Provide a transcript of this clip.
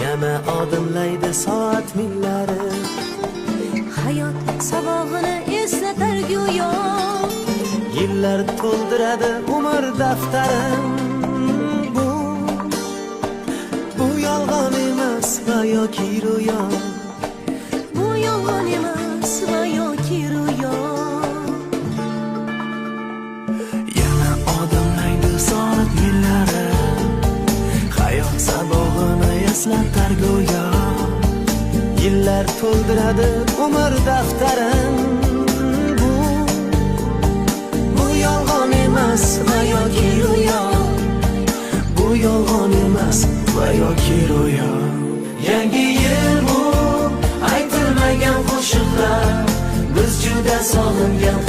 Yana odimlaydi soat millari. Hayot sabog'ini eslatar go'yo. Yillar to'ldiradi umr daftarim. Bu yolg'on emas va yoki ro'yo. Bu yolg'on emas va yoki ro'yo. Yana odimlaydi soat millari. Hayot sabog'ini eslatar go'yo. Yillar to'ldiradi umr daftarim. Bu yolg'on emas va yoki ro'yo. Bu yolg'on emas va yoki ro'yo. Yangi yil bu aytilmagan qo'shiqlar, biz juda sog'ingan